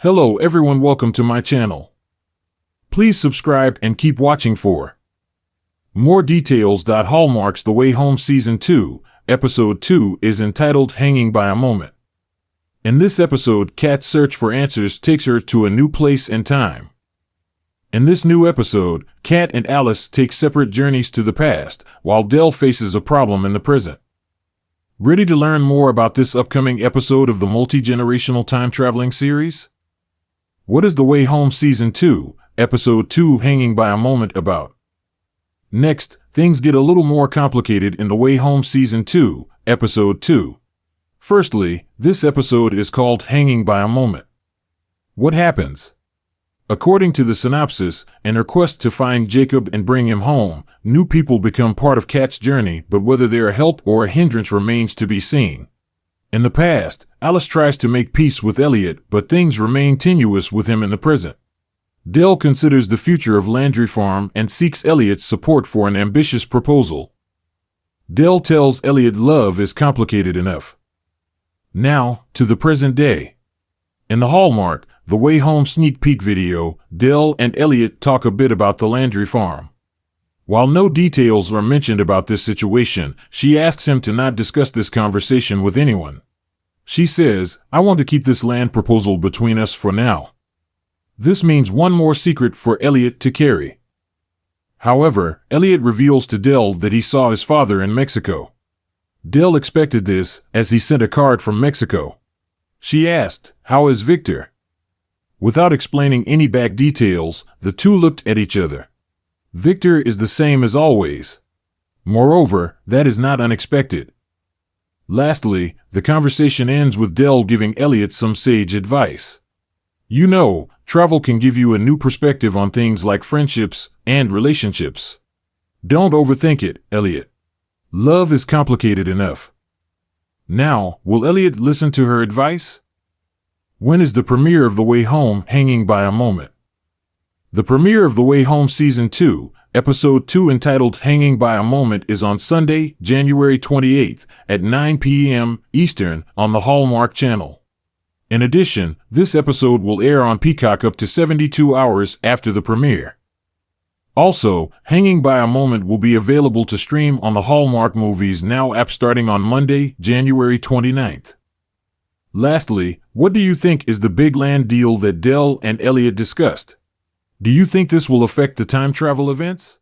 Hello everyone, welcome to my channel. Please subscribe and keep watching for more details. Hallmark's The Way Home Season 2, Episode 2 is entitled Hanging by a Moment. In this episode, Kat's search for answers takes her to a new place and time. In this new episode, Kat and Alice take separate journeys to the past, while Dell faces a problem in the present. Ready to learn more about this upcoming episode of the multi-generational time-traveling series? What is The Way Home Season 2, Episode 2 Hanging by a Moment about? Next, things get a little more complicated in The Way Home Season 2, Episode 2. Firstly, this episode is called Hanging by a Moment. What happens? According to the synopsis, in her quest to find Jacob and bring him home, new people become part of Kat's journey, but whether they're a help or a hindrance remains to be seen. In the past, Alice tries to make peace with Elliot, but things remain tenuous with him in the present. Dell considers the future of Landry Farm and seeks Elliot's support for an ambitious proposal. Dell tells Elliot love is complicated enough. Now, to the present day. In the Hallmark, The Way Home sneak peek video, Dell and Elliot talk a bit about the Landry Farm. While no details are mentioned about this situation, she asks him to not discuss this conversation with anyone. She says, "I want to keep this land proposal between us for now." This means one more secret for Elliot to carry. However, Elliot reveals to Dell that he saw his father in Mexico. Dell expected this, as he sent a card from Mexico. She asked, "How is Victor?" Without explaining any back details, the two looked at each other. Victor is the same as always. Moreover, that is not unexpected. Lastly, the conversation ends with Dell giving Elliot some sage advice. You know, travel can give you a new perspective on things like friendships and relationships. Don't overthink it, Elliot. Love is complicated enough. Now, will Elliot listen to her advice? When is the premiere of The Way Home Hanging by a Moment? The premiere of The Way Home Season 2, Episode 2 entitled Hanging by a Moment is on Sunday, January 28th at 9 p.m. Eastern on the Hallmark Channel. In addition, this episode will air on Peacock up to 72 hours after the premiere. Also, Hanging by a Moment will be available to stream on the Hallmark Movies Now app starting on Monday, January 29th. Lastly, what do you think is the big land deal that Dell and Elliot discussed? Do you think this will affect the time travel events?